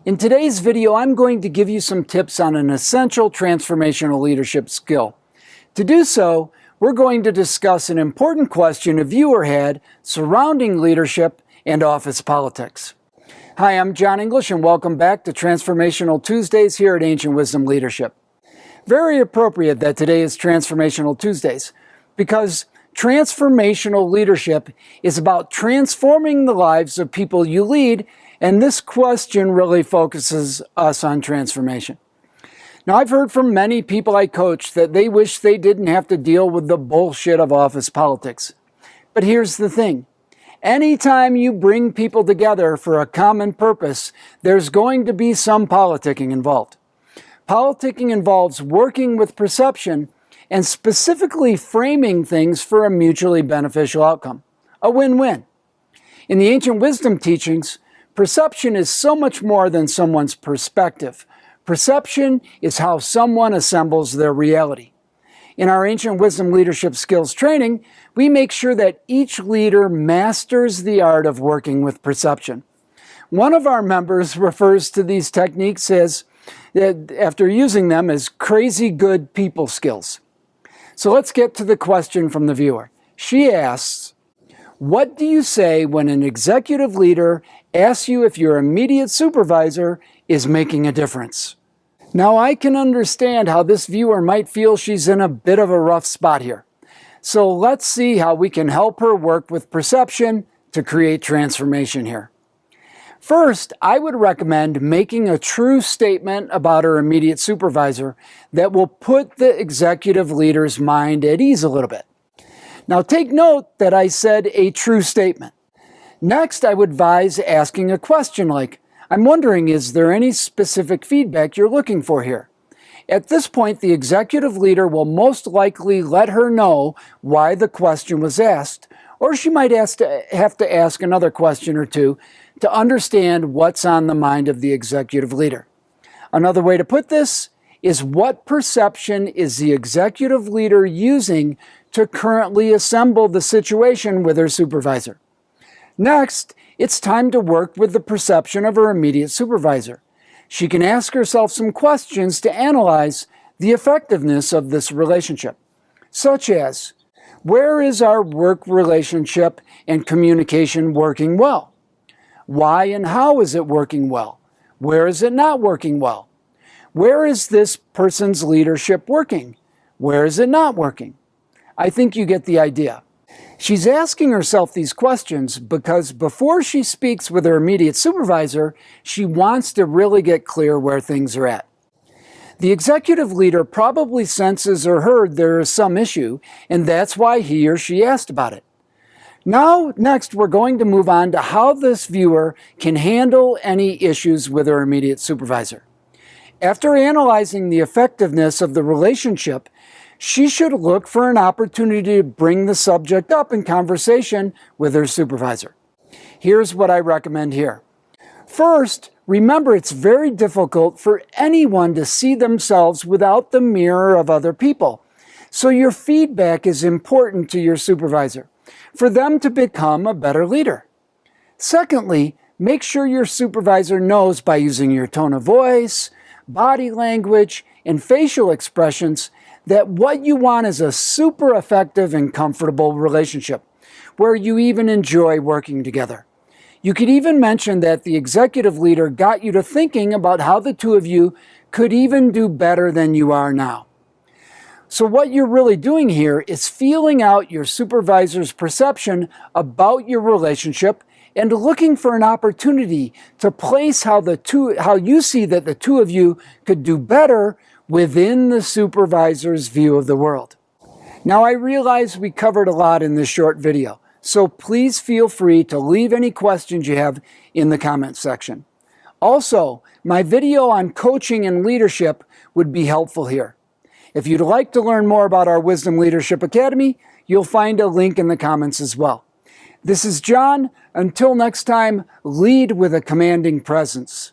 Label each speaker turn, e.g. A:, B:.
A: In today's video, I'm going to give you some tips on an essential transformational leadership skill. To do so, we're going to discuss an important question a viewer had surrounding leadership and office politics. Hi, I'm John English and welcome back to Transformational Tuesdays here at Ancient Wisdom Leadership. Very appropriate that today is Transformational Tuesdays because transformational leadership is about transforming the lives of people you lead, and this question really focuses us on transformation. Now, I've heard from many people I coach that they wish they didn't have to deal with the bullshit of office politics. But here's the thing. Anytime you bring people together for a common purpose, there's going to be some politicking involved. Politicking involves working with perception and specifically framing things for a mutually beneficial outcome, a win-win. In the ancient wisdom teachings, perception is so much more than someone's perspective. Perception is how someone assembles their reality. In our ancient wisdom leadership skills training, we make sure that each leader masters the art of working with perception. One of our members refers to these techniques as, after using them, as crazy good people skills. So let's get to the question from the viewer. She asks, what do you say when an executive leader asks you if your immediate supervisor is making a difference? Now, I can understand how this viewer might feel she's in a bit of a rough spot here. So let's see how we can help her work with perception to create transformation here. First, I would recommend making a true statement about her immediate supervisor that will put the executive leader's mind at ease a little bit. Now, take note that I said a true statement. Next, I would advise asking a question like, I'm wondering, is there any specific feedback you're looking for here? At this point, the executive leader will most likely let her know why the question was asked, or she might have to ask another question or two to understand what's on the mind of the executive leader. Another way to put this is, what perception is the executive leader using to currently assemble the situation with her supervisor? Next, it's time to work with the perception of her immediate supervisor. She can ask herself some questions to analyze the effectiveness of this relationship, such as, where is our work relationship and communication working well? Why and how is it working well? Where is it not working well? Where is this person's leadership working? Where is it not working? I think you get the idea. She's asking herself these questions because before she speaks with her immediate supervisor, she wants to really get clear where things are at. The executive leader probably senses or heard there is some issue, and that's why he or she asked about it. Now, next, we're going to move on to how this viewer can handle any issues with her immediate supervisor. After analyzing the effectiveness of the relationship, she should look for an opportunity to bring the subject up in conversation with her supervisor. Here's what I recommend here. First, remember it's very difficult for anyone to see themselves without the mirror of other people. So your feedback is important to your supervisor for them to become a better leader. Secondly, make sure your supervisor knows by using your tone of voice, body language, and facial expressions that what you want is a super effective and comfortable relationship where you even enjoy working together. You could even mention that the executive leader got you to thinking about how the two of you could even do better than you are now. So what you're really doing here is feeling out your supervisor's perception about your relationship and looking for an opportunity to place how you see that the two of you could do better within the supervisor's view of the world. Now, I realize we covered a lot in this short video, so please feel free to leave any questions you have in the comments section. Also, my video on coaching and leadership would be helpful here. If you'd like to learn more about our Wisdom Leadership Academy, you'll find a link in the comments as well. This is John. Until next time, lead with a commanding presence.